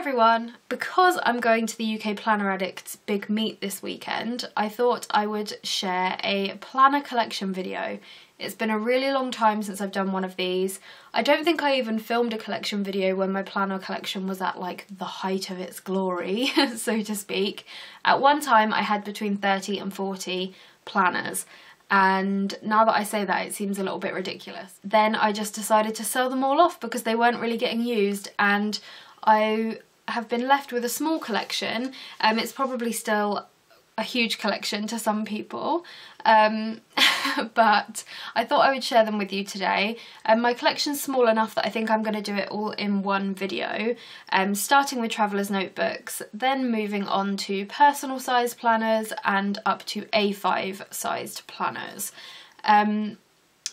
everyone! Because I'm going to the UK Planner Addicts Big Meet this weekend, I thought I would share a planner collection video. It's been a really long time since I've done one of these. I don't think I even filmed a collection video when my planner collection was at like the height of its glory, so to speak. At one time I had between 30 and 40 planners, and now that I say that it seems a little bit ridiculous. Then I just decided to sell them all off because they weren't really getting used, and I have been left with a small collection. It's probably still a huge collection to some people, but I thought I would share them with you today. My collection's small enough that I think I'm going to do it all in one video, starting with traveller's notebooks, then moving on to personal size planners and up to A5 sized planners.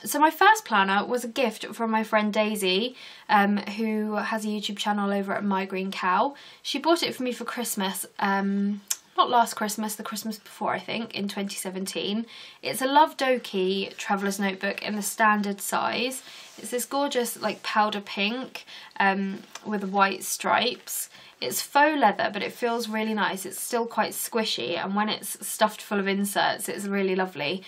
So my first planner was a gift from my friend Daisy, who has a YouTube channel over at My Green Cow. She bought it for me for Christmas, not last Christmas, the Christmas before I think, in 2017. It's a Love Doki traveller's notebook in the standard size. It's this gorgeous like powder pink with white stripes. It's faux leather, but it feels really nice. It's still quite squishy, and when it's stuffed full of inserts it's really lovely.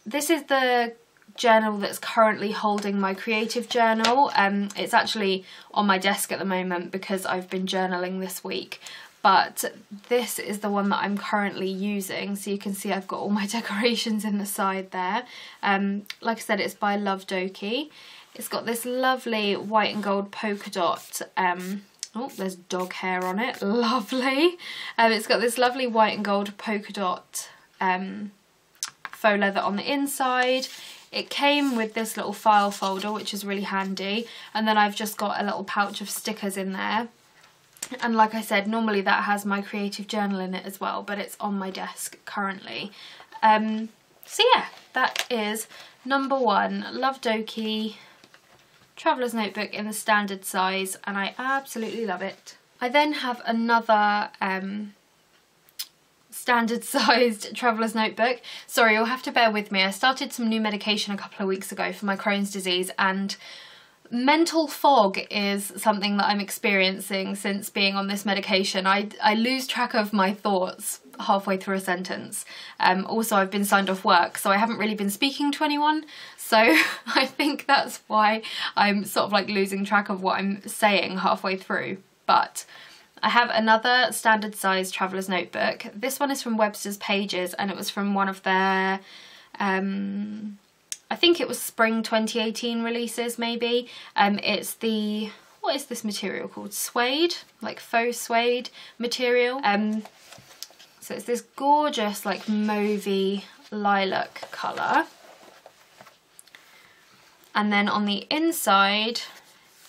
This is the journal that's currently holding my creative journal. It's actually on my desk at the moment because I've been journaling this week, but this is the one that I'm currently using, so you can see I've got all my decorations in the side there. Like I said, it's by Love Doki. It's got this lovely white and gold polka dot, oh, there's dog hair on it, lovely. It's got this lovely white and gold polka dot faux leather on the inside. It came with this little file folder, which is really handy, and then I've just got a little pouch of stickers in there. And like I said, normally that has my creative journal in it as well, but it's on my desk currently. So yeah, that is number one, Love Doki traveller's notebook in the standard size, and I absolutely love it. I then have another standard sized traveller's notebook. Sorry, you'll have to bear with me. I started some new medication a couple of weeks ago for my Crohn's disease, and mental fog is something that I'm experiencing since being on this medication. I lose track of my thoughts halfway through a sentence. Also, I've been signed off work, so I haven't really been speaking to anyone, so I think that's why I'm sort of like losing track of what I'm saying halfway through. But I have another standard size traveller's notebook. This one is from Webster's Pages, and it was from one of their I think it was spring 2018 releases maybe. It's the, what is this material called? Suede, like faux suede material. So it's this gorgeous like mauvey lilac colour. And then on the inside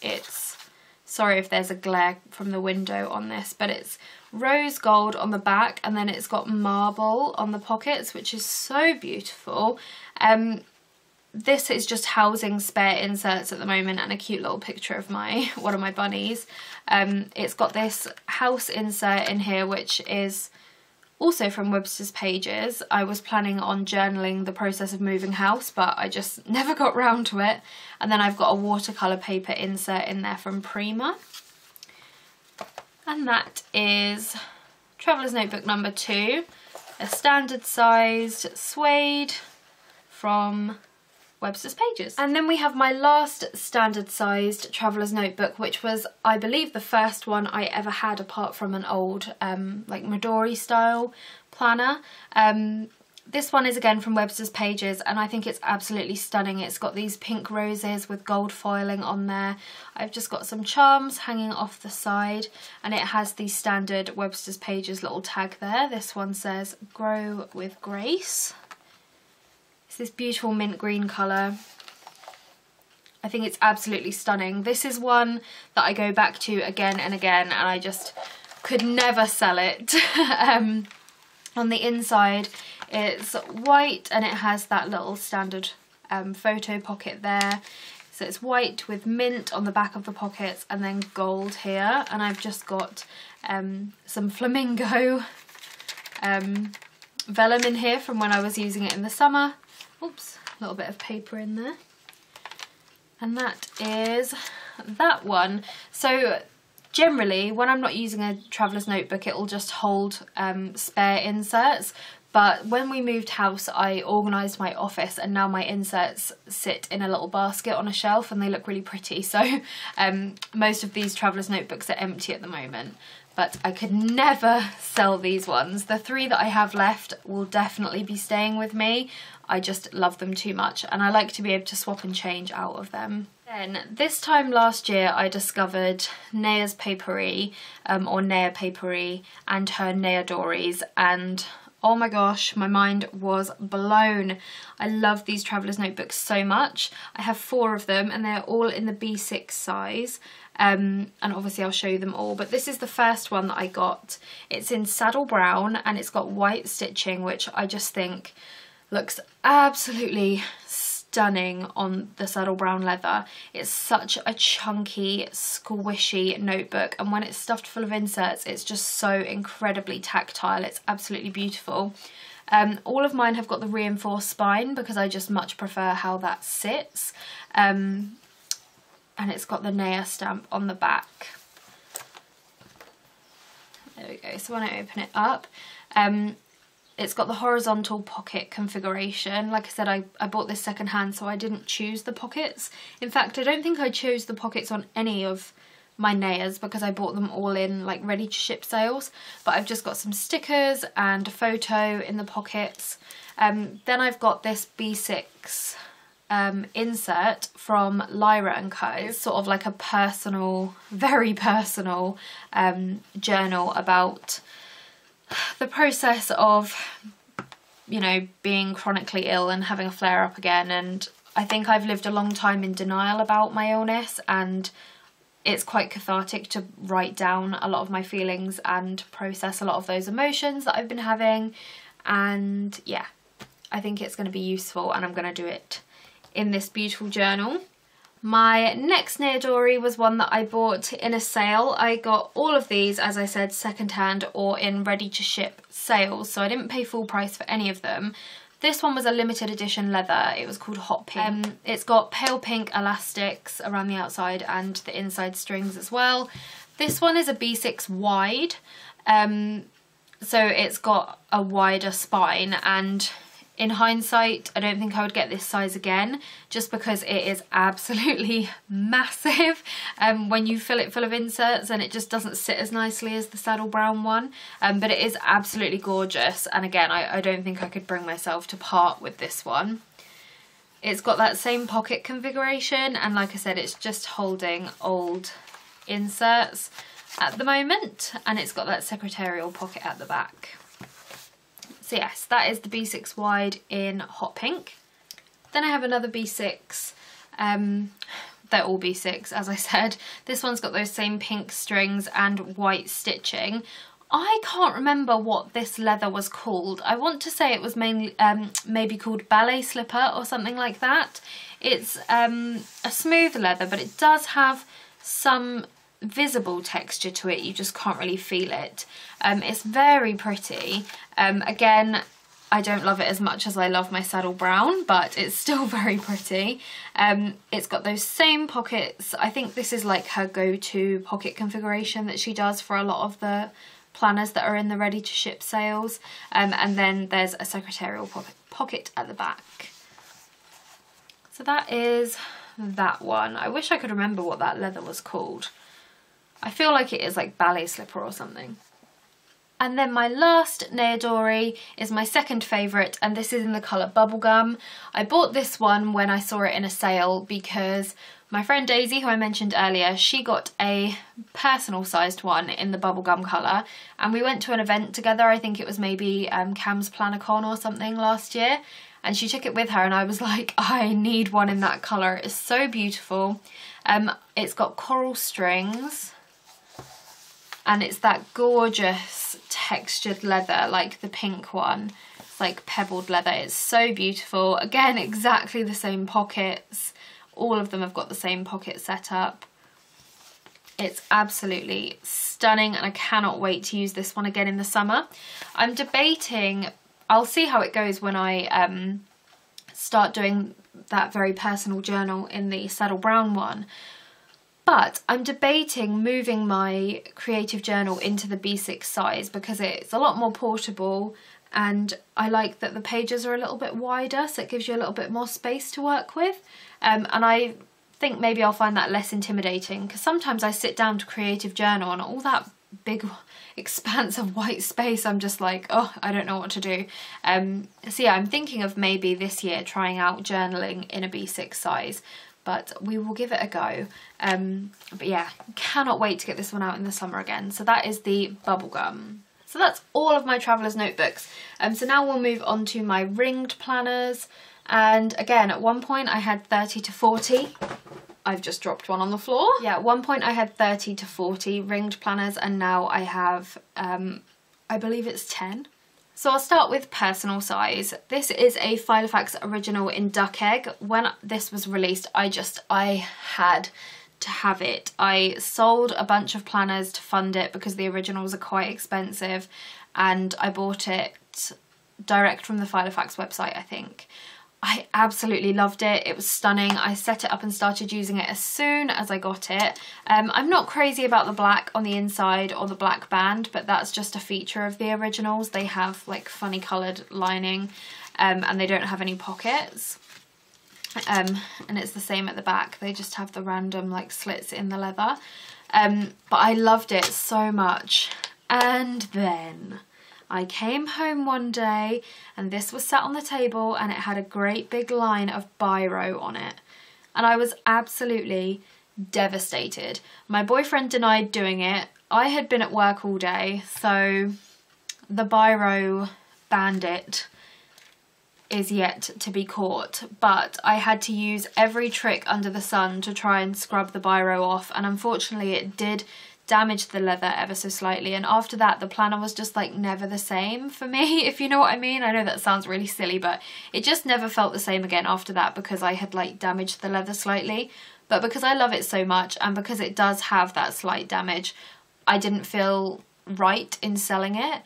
it's, sorry if there's a glare from the window on this, but it's rose gold on the back, and then it's got marble on the pockets, which is so beautiful. This is just housing spare inserts at the moment, and a cute little picture of one of my bunnies. It's got this house insert in here, which is also from Webster's Pages. I was planning on journaling the process of moving house, but I just never got round to it. And then I've got a watercolour paper insert in there from Prima. And that is traveller's notebook number 2, a standard sized suede from Webster's Pages. And then we have my last standard sized traveller's notebook, which was, I believe, the first one I ever had apart from an old like Nayadori style planner. This one is again from Webster's Pages, and I think it's absolutely stunning. It's got these pink roses with gold foiling on there. I've just got some charms hanging off the side, and it has the standard Webster's Pages little tag there. This one says "Grow with Grace." It's this beautiful mint green colour. I think it's absolutely stunning. This is one that I go back to again and again, and I just could never sell it. On the inside it's white, and it has that little standard photo pocket there. So it's white with mint on the back of the pockets, and then gold here. And I've just got some flamingo vellum in here from when I was using it in the summer. Oops, a little bit of paper in there. And that is that one. So Generally, when I'm not using a traveller's notebook, it will just hold spare inserts. But when we moved house, I organised my office, and now my inserts sit in a little basket on a shelf and they look really pretty. So most of these traveller's notebooks are empty at the moment, but I could never sell these ones. The 3 that I have left will definitely be staying with me. I just love them too much, and I like to be able to swap and change out of them. Then this time last year I discovered Naya's Paperie, or Naya Paperie, and her Nayadoris, and oh my gosh, my mind was blown. I love these traveller's notebooks so much. I have 4 of them and they're all in the B6 size. And obviously I'll show you them all, but this is the first one that I got. It's in saddle brown and it's got white stitching, which I just think looks absolutely stunning on the saddle brown leather. It's such a chunky, squishy notebook, and when it's stuffed full of inserts, it's just so incredibly tactile. It's absolutely beautiful. All of mine have got the reinforced spine because I just much prefer how that sits. And it's got the Naya stamp on the back. There we go. So when I open it up, it's got the horizontal pocket configuration. Like I said, I bought this second hand, so I didn't choose the pockets. In fact, I don't think I chose the pockets on any of my Nayas because I bought them all in like ready to ship sales. But I've just got some stickers and a photo in the pockets. Then I've got this B6 insert from Lyra & Co. It's sort of like a personal, very personal journal about the process of, you know, being chronically ill and having a flare up again. And I think I've lived a long time in denial about my illness, and it's quite cathartic to write down a lot of my feelings and process a lot of those emotions that I've been having. And yeah, I think it's going to be useful, and I'm going to do it in this beautiful journal. My next Nayadori was one that I bought in a sale. I got all of these, as I said, secondhand or in ready to ship sales, so I didn't pay full price for any of them. This one was a limited edition leather. It was called Hot Pink. It's got pale pink elastics around the outside and the inside strings as well. This one is a B6 wide, so it's got a wider spine, and in hindsight, I don't think I would get this size again, just because it is absolutely massive when you fill it full of inserts, and it just doesn't sit as nicely as the saddle brown one. But it is absolutely gorgeous, and again, I don't think I could bring myself to part with this one. It's got that same pocket configuration, and like I said, it's just holding old inserts at the moment, and it's got that secretarial pocket at the back. So yes, that is the B6 wide in Hot Pink. Then I have another B6, they're all B6 as I said. This one's got those same pink strings and white stitching. I can't remember what this leather was called. I want to say it was mainly maybe called ballet slipper or something like that. It's a smooth leather, but it does have some visible texture to it. You just can't really feel it. It's very pretty. Again, I don't love it as much as I love my saddle brown, but it's still very pretty. It's got those same pockets. I think this is like her go-to pocket configuration that she does for a lot of the planners that are in the ready to ship sales. And then there's a secretarial pocket at the back. So that is that one. I wish I could remember what that leather was called. I feel like it is like ballet slipper or something. And then my last Nayadori is my second favourite, and this is in the colour Bubblegum. I bought this one when I saw it in a sale because my friend Daisy, who I mentioned earlier, she got a personal sized one in the Bubblegum colour, and we went to an event together. I think it was maybe Cam's Planner-Con or something last year, and she took it with her, and I was like, I need one in that colour. It's so beautiful. It's got coral strings, and it's that gorgeous textured leather like the pink one. It's like pebbled leather. It's so beautiful. Again, exactly the same pockets. All of them have got the same pocket setup. It's absolutely stunning, and I cannot wait to use this one again in the summer. I'm debating, I'll see how it goes when I start doing that very personal journal in the saddle brown one. But I'm debating moving my creative journal into the B6 size because it's a lot more portable, and I like that the pages are a little bit wider, so it gives you a little bit more space to work with. And I think maybe I'll find that less intimidating, because sometimes I sit down to creative journal and all that big expanse of white space, I'm just like, oh, I don't know what to do. So yeah, I'm thinking of maybe this year trying out journaling in a B6 size, but we will give it a go. But yeah, cannot wait to get this one out in the summer again. So that is the bubblegum. So that's all of my traveller's notebooks. So now we'll move on to my ringed planners. And again, at one point I had 30 to 40. I've just dropped one on the floor. Yeah, at one point I had 30 to 40 ringed planners, and now I have, I believe it's 10. So I'll start with personal size. This is a Filofax original in duck egg. When this was released, I had to have it. I sold a bunch of planners to fund it because the originals are quite expensive, and I bought it direct from the Filofax website, I think. I absolutely loved it. It was stunning. I set it up and started using it as soon as I got it. I'm not crazy about the black on the inside or the black band, but that's just a feature of the originals. They have like funny coloured lining, and they don't have any pockets. And it's the same at the back. They just have the random like slits in the leather. But I loved it so much. And then I came home one day and this was sat on the table and it had a great big line of biro on it. And I was absolutely devastated. My boyfriend denied doing it. I had been at work all day, so the biro bandit is yet to be caught, but I had to use every trick under the sun to try and scrub the biro off, and unfortunately it did damage the leather ever so slightly, and after that the planner was just like never the same for me, if you know what I mean. I know that sounds really silly, but it just never felt the same again after that because I had like damaged the leather slightly. But because I love it so much and because it does have that slight damage, I didn't feel right in selling it.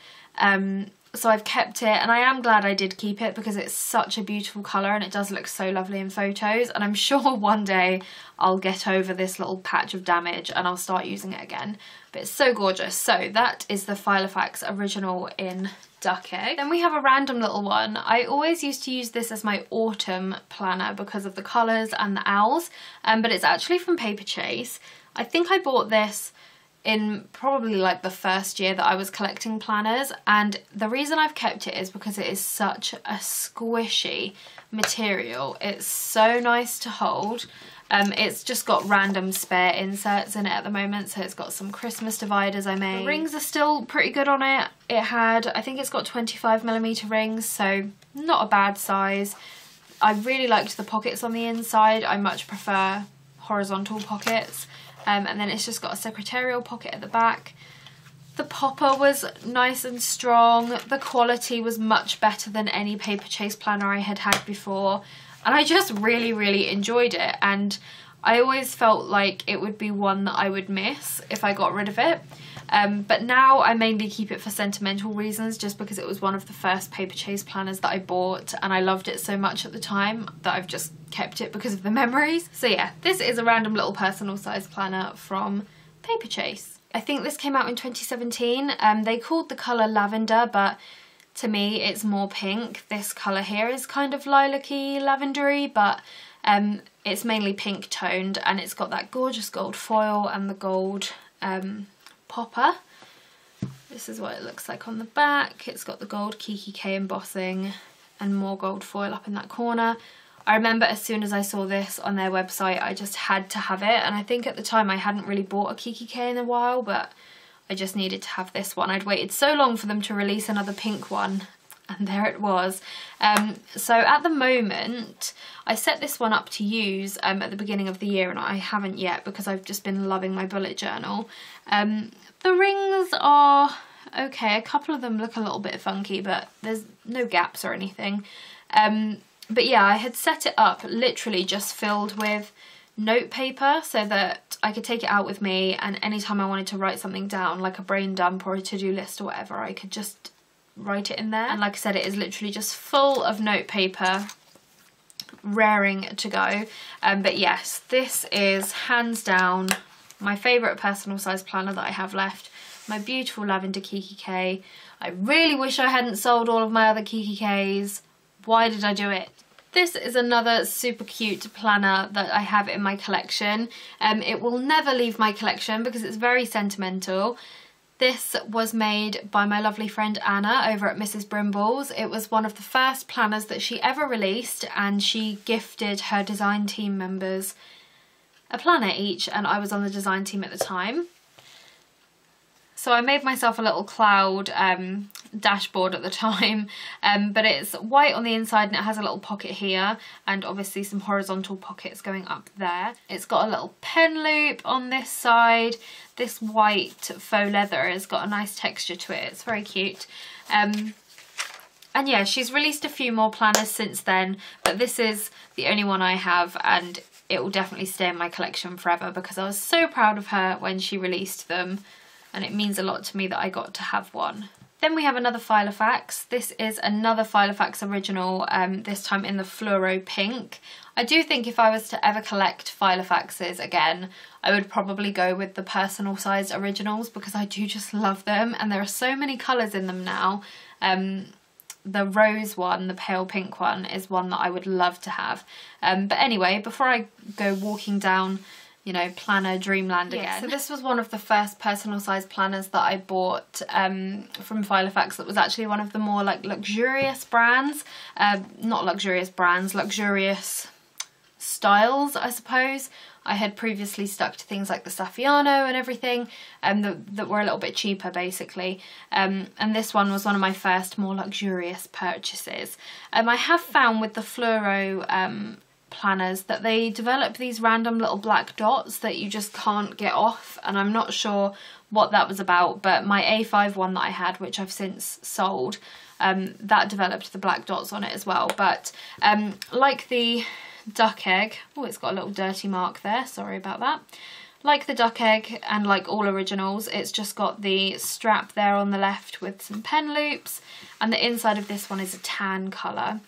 So I've kept it, and I am glad I did keep it because it's such a beautiful colour and it does look so lovely in photos, and I'm sure one day I'll get over this little patch of damage and I'll start using it again. But it's so gorgeous. So that is the Filofax original in duck egg. Then we have a random little one. I always used to use this as my autumn planner because of the colours and the owls, but it's actually from Paper Chase. I think I bought this in probably like the first year that I was collecting planners, and the reason I've kept it is because it is such a squishy material. It's so nice to hold. It's just got random spare inserts in it at the moment, so it's got some Christmas dividers I made. The rings are still pretty good on it. It had, I think it's got 25mm rings, so not a bad size. I really liked the pockets on the inside. I much prefer horizontal pockets. And then it's just got a secretarial pocket at the back. The popper was nice and strong. The quality was much better than any Paper Chase planner I had had before. And I just really, really enjoyed it. And I always felt like it would be one that I would miss if I got rid of it. But now I mainly keep it for sentimental reasons, just because it was one of the first Paper Chase planners that I bought and I loved it so much at the time that I've just kept it because of the memories. So yeah, this is a random little personal size planner from Paper Chase. I think this came out in 2017. They called the colour lavender, but to me it's more pink. This colour here is kind of lilac-y, lavendery, but it's mainly pink toned, and it's got that gorgeous gold foil and the gold popper. This is what it looks like on the back. It's got the gold Kikki embossing and more gold foil up in that corner. I remember as soon as I saw this on their website, I just had to have it, and I think at the time I hadn't really bought a Kikki in a while, but I just needed to have this one. I'd waited so long for them to release another pink one, and there it was. So at the moment, I set this one up to use at the beginning of the year, and I haven't yet because I've just been loving my bullet journal. The rings are okay. A couple of them look a little bit funky, but there's no gaps or anything. But yeah, I had set it up literally just filled with note paper so that I could take it out with me, and anytime I wanted to write something down, like a brain dump or a to-do list or whatever, I could just write it in there. And like I said, it is literally just full of note paper, raring to go. But yes, this is hands down my favourite personal size planner that I have left, my beautiful lavender Kikki K. I really wish I hadn't sold all of my other Kikki Ks. Why did I do it? This is another super cute planner that I have in my collection. It will never leave my collection because it's very sentimental. This was made by my lovely friend Anna over at Mrs. Brimble's. It was one of the first planners that she ever released, and she gifted her design team members a planner each, and I was on the design team at the time. So I made myself a little cloud dashboard at the time, but it's white on the inside and it has a little pocket here and obviously some horizontal pockets going up there. It's got a little pen loop on this side. This white faux leather has got a nice texture to it. It's very cute. And yeah, she's released a few more planners since then, but this is the only one I have, and it will definitely stay in my collection forever because I was so proud of her when she released them. And it means a lot to me that I got to have one. Then we have another Filofax. This is another Filofax original, this time in the fluoro pink. I do think if I was to ever collect Filofaxes again, I would probably go with the personal sized originals because I do just love them, and there are so many colours in them now. The rose one, the pale pink one, is one that I would love to have. But anyway, before I go walking down, you know, planner dreamland again. So this was one of the first personal size planners that I bought from Filofax. That was actually one of the more like luxurious brands, not luxurious brands, luxurious styles, I suppose. I had previously stuck to things like the Saffiano and everything, that were a little bit cheaper basically. And this one was one of my first more luxurious purchases. I have found with the fluoro planners that they develop these random little black dots that you just can't get off, and I'm not sure what that was about, but my A5 one that I had, which I've since sold, that developed the black dots on it as well. But like the duck egg, oh, it's got a little dirty mark there, sorry about that. Like the duck egg and like all originals, it's just got the strap there on the left with some pen loops, and the inside of this one is a tan colour.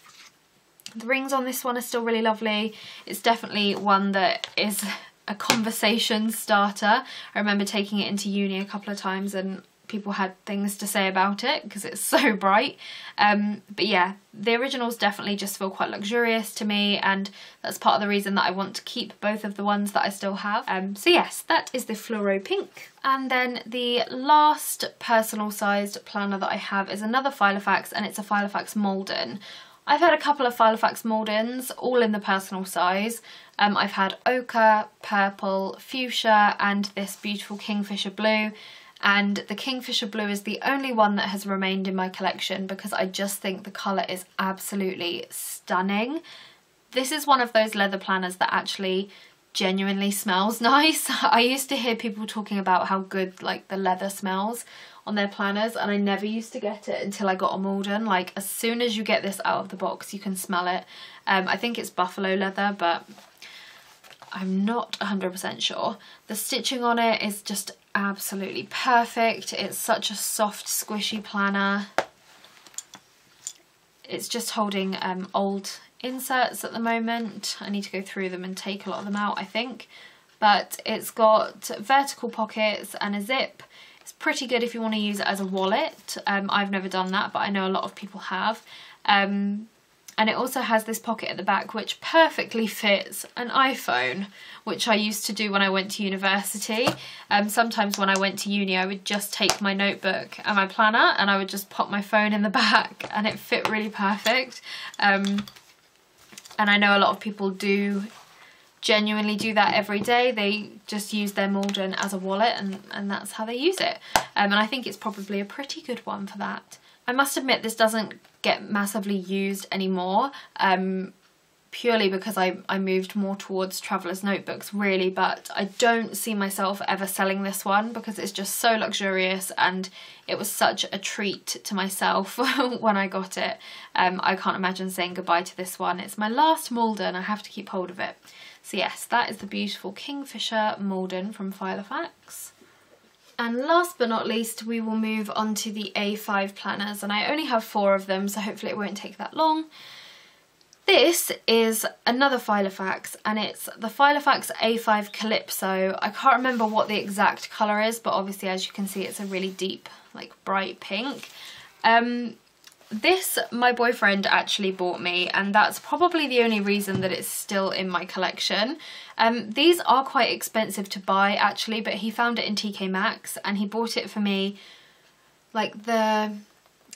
The rings on this one are still really lovely. It's definitely one that is a conversation starter. I remember taking it into uni a couple of times and people had things to say about it because it's so bright. But yeah, the originals definitely just feel quite luxurious to me, and that's part of the reason that I want to keep both of the ones that I still have. So yes, that is the fluoro pink. And then the last personal sized planner that I have is another Filofax, and it's a Filofax Malden. I've had a couple of Filofax Maldens, all in the personal size. I've had ochre, purple, fuchsia, and this beautiful kingfisher blue. And the kingfisher blue is the only one that has remained in my collection because I just think the colour is absolutely stunning. This is one of those leather planners that actually genuinely smells nice. I used to hear people talking about how good like the leather smells on their planners, and I never used to get it until I got a Malden. Like as soon as you get this out of the box you can smell it. I think it's buffalo leather, but I'm not 100% sure. The stitching on it is just absolutely perfect. It's such a soft squishy planner. It's just holding old inserts at the moment. I need to go through them and take a lot of them out, I think. But it's got vertical pockets and a zip. It's pretty good if you want to use it as a wallet. I've never done that, but I know a lot of people have. And it also has this pocket at the back which perfectly fits an iPhone, which I used to do when I went to university. Sometimes when I went to uni I would just take my notebook and my planner and I would just pop my phone in the back, and it fit really perfect. And I know a lot of people do genuinely do that every day. They just use their Malden as a wallet, and that's how they use it. And I think it's probably a pretty good one for that. I must admit this doesn't get massively used anymore, purely because I moved more towards traveller's notebooks really, but I don't see myself ever selling this one because it's just so luxurious and it was such a treat to myself when I got it. I can't imagine saying goodbye to this one. It's my last Malden, I have to keep hold of it. So yes, that is the beautiful Kingfisher Malden from Filofax. And last but not least, we will move on to the A5 planners, and I only have 4 of them, so hopefully it won't take that long. This is another Filofax, and it's the Filofax A5 Calypso. I can't remember what the exact colour is, but obviously as you can see it's a really deep, like bright pink. This my boyfriend actually bought me, and that's probably the only reason that it's still in my collection. These are quite expensive to buy actually, but he found it in TK Maxx and he bought it for me like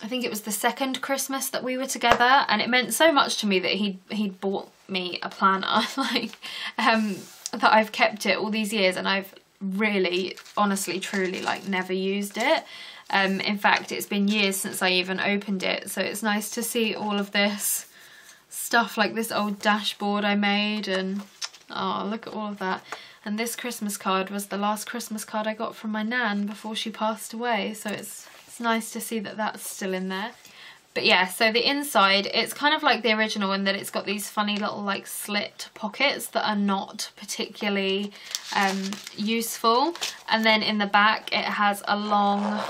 I think it was the second Christmas that we were together, and it meant so much to me that he'd bought me a planner, like that I've kept it all these years, and I've really, honestly, truly, like never used it. In fact, it's been years since I even opened it, so it's nice to see all of this stuff, like this old dashboard I made, and oh, look at all of that. And this Christmas card was the last Christmas card I got from my nan before she passed away, so it's nice to see that that's still in there. But yeah, so the inside, it's kind of like the original in that it's got these funny little like slit pockets that are not particularly useful. And then in the back it has a long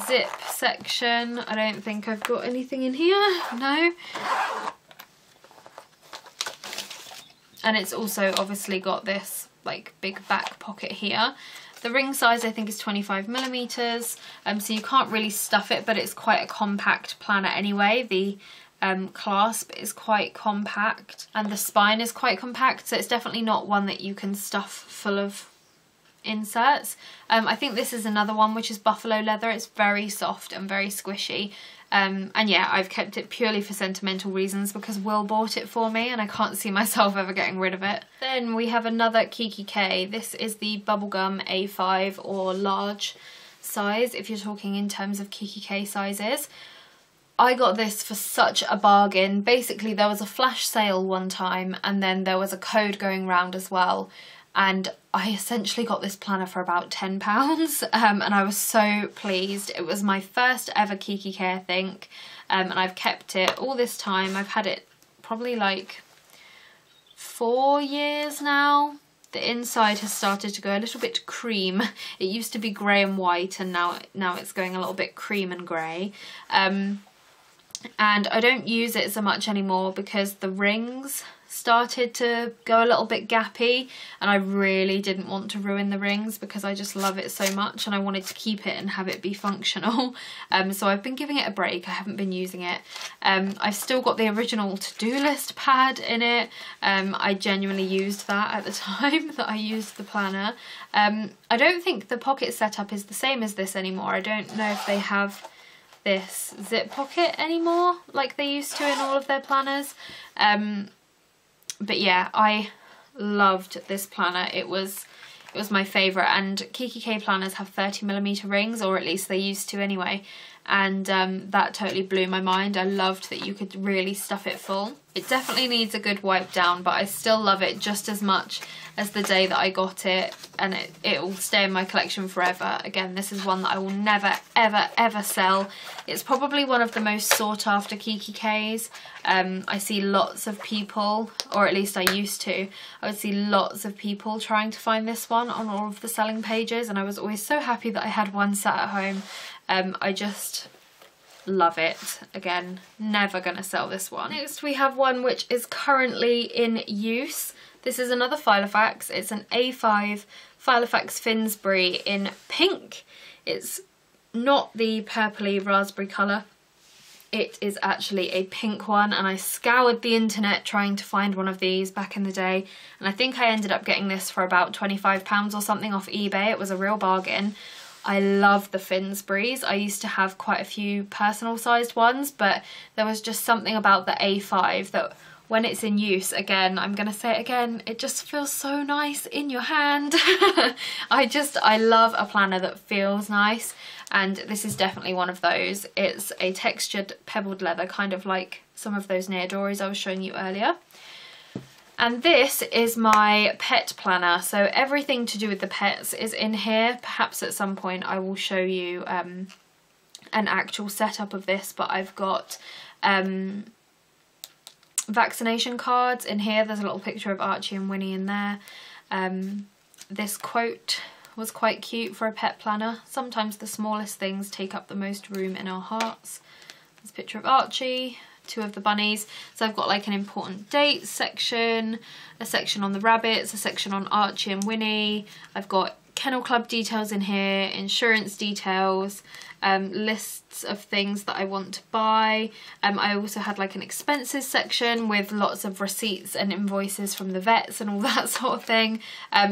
zip section. I don't think I've got anything in here, no. And it's also obviously got this like big back pocket here. The ring size I think is 25mm, so you can't really stuff it, but it's quite a compact planner anyway. The clasp is quite compact and the spine is quite compact, so it's definitely not one that you can stuff full of inserts. I think this is another one which is buffalo leather. It's very soft and very squishy. And yeah, I've kept it purely for sentimental reasons because Will bought it for me and I can't see myself ever getting rid of it. Then we have another Kikki. This is the bubblegum A5 or large size if you're talking in terms of Kikki sizes. I got this for such a bargain. Basically there was a flash sale one time and then there was a code going round as well. And I essentially got this planner for about £10 and I was so pleased. It was my first ever Kikki, I think, and I've kept it all this time. I've had it probably like 4 years now. The inside has started to go a little bit cream. It used to be grey and white and now it's going a little bit cream and grey. And I don't use it so much anymore because the rings started to go a little bit gappy and I really didn't want to ruin the rings because I just love it so much and I wanted to keep it and have it be functional. So I've been giving it a break. I haven't been using it. I've still got the original to-do list pad in it. I genuinely used that at the time that I used the planner. I don't think the pocket setup is the same as this anymore. I don't know if they have this zip pocket anymore like they used to in all of their planners. But yeah, I loved this planner. It was my favourite, and Kikki planners have 30mm rings, or at least they used to anyway, and that totally blew my mind. I loved that you could really stuff it full. It definitely needs a good wipe down, but I still love it just as much as the day that I got it, and it will stay in my collection forever. Again, this is one that I will never ever ever sell. It's probably one of the most sought after Kikki. I see lots of people, or at least I used to, I would see lots of people trying to find this one on all of the selling pages, and I was always so happy that I had one sat at home. I just love it. Again, never gonna sell this one. Next we have one which is currently in use. This is another Filofax. It's an A5 Filofax Finsbury in pink. It's not the purpley raspberry colour. It is actually a pink one, and I scoured the internet trying to find one of these back in the day, and I think I ended up getting this for about £25 or something off eBay. It was a real bargain. I love the Finsburys. I used to have quite a few personal sized ones, but there was just something about the A5 that when it's in use, again, I'm gonna say it again, it just feels so nice in your hand. I love a planner that feels nice, and this is definitely one of those. It's a textured pebbled leather, kind of like some of those Nayadoris I was showing you earlier. And this is my pet planner, so everything to do with the pets is in here. Perhaps at some point I will show you an actual setup of this, but I've got vaccination cards in here. There's a little picture of Archie and Winnie in there. This quote was quite cute for a pet planner. Sometimes the smallest things take up the most room in our hearts. There's a picture of Archie two of the bunnies. So I've got like an important dates section, a section on the rabbits, a section on Archie and Winnie. I've got kennel club details in here, insurance details, lists of things that I want to buy. I also had like an expenses section with lots of receipts and invoices from the vets and all that sort of thing.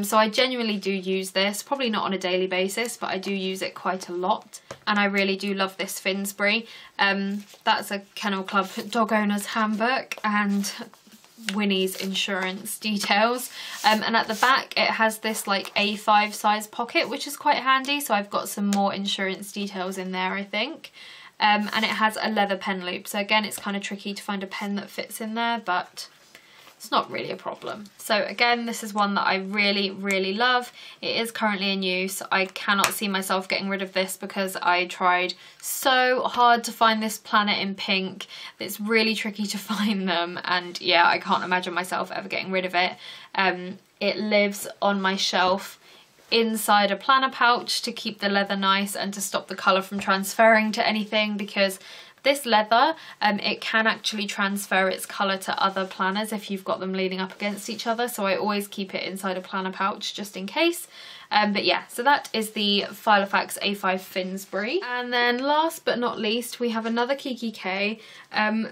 So I genuinely do use this, probably not on a daily basis, but I do use it quite a lot. And I really do love this Finsbury. That's a Kennel Club dog owner's handbook and Winnie's insurance details, and at the back it has this like A5 size pocket, which is quite handy, so I've got some more insurance details in there, I think. And it has a leather pen loop, so again it's kind of tricky to find a pen that fits in there, but it's not really a problem. So again, this is one that I really love. It is currently in use. I cannot see myself getting rid of this because I tried so hard to find this planet in pink. It's really tricky to find them, and yeah, I can't imagine myself ever getting rid of it. It lives on my shelf inside a planner pouch to keep the leather nice and to stop the colour from transferring to anything, because this leather, it can actually transfer its colour to other planners if you've got them leaning up against each other, so I always keep it inside a planner pouch just in case. But yeah, so that is the Filofax A5 Finsbury. And then last but not least, we have another Kikki K.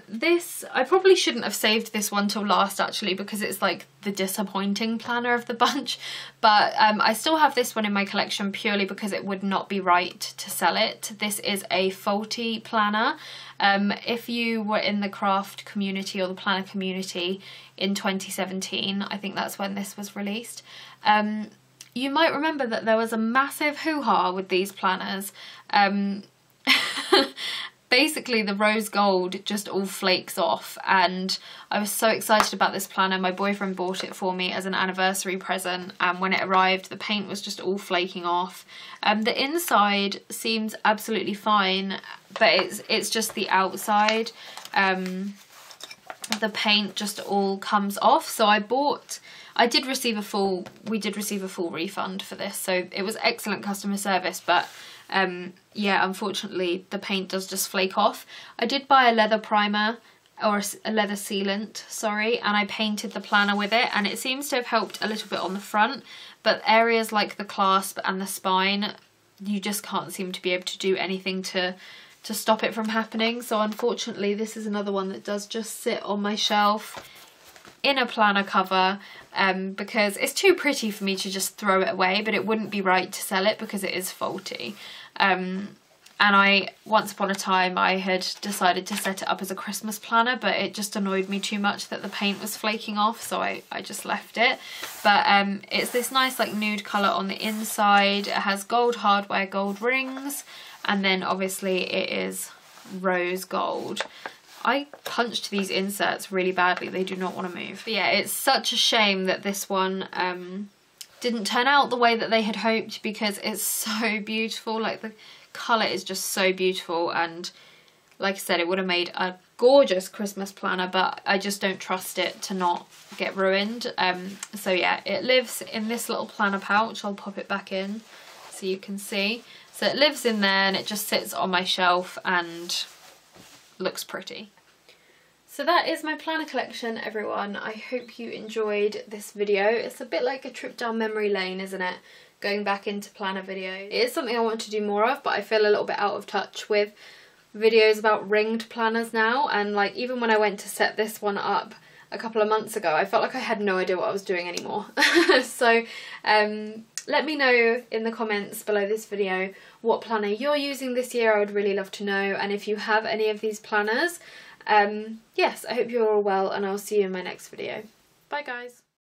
This, I probably shouldn't have saved this one till last actually, because it's like the disappointing planner of the bunch. But I still have this one in my collection purely because it would not be right to sell it. This is a faulty planner. If you were in the craft community or the planner community in 2017, I think that's when this was released, you might remember that there was a massive hoo-ha with these planners. Basically the rose gold just all flakes off, and I was so excited about this planner. My boyfriend bought it for me as an anniversary present, and when it arrived the paint was just all flaking off. The inside seems absolutely fine, but it's just the outside. The paint just all comes off, so we did receive a full refund for this, so it was excellent customer service, but yeah, unfortunately the paint does just flake off. I did buy a leather primer, or a leather sealant, sorry, and I painted the planner with it, and it seems to have helped a little bit on the front, but areas like the clasp and the spine, you just can't seem to be able to do anything to stop it from happening. So unfortunately this is another one that does just sit on my shelf in a planner cover, because it's too pretty for me to just throw it away, but it wouldn't be right to sell it because it is faulty. And once upon a time I had decided to set it up as a Christmas planner, but it just annoyed me too much that the paint was flaking off, so I just left it. But it's this nice like nude colour on the inside. It has gold hardware, gold rings, and then obviously it is rose gold. I punched these inserts really badly, they do not want to move. But yeah, it's such a shame that this one didn't turn out the way that they had hoped, because it's so beautiful. Like the colour is just so beautiful, and like I said, it would have made a gorgeous Christmas planner, but I just don't trust it to not get ruined. So yeah, it lives in this little planner pouch. I'll pop it back in so you can see. So it lives in there and it just sits on my shelf and looks pretty. So that is my planner collection, everyone. I hope you enjoyed this video. It's a bit like a trip down memory lane, isn't it? Going back into planner videos. It is something I want to do more of, but I feel a little bit out of touch with videos about ringed planners now, and like even when I went to set this one up a couple of months ago, I felt like I had no idea what I was doing anymore. So let me know in the comments below this video what planner you're using this year. I would really love to know, and if you have any of these planners, yes, I hope you're all well, and I'll see you in my next video. Bye guys.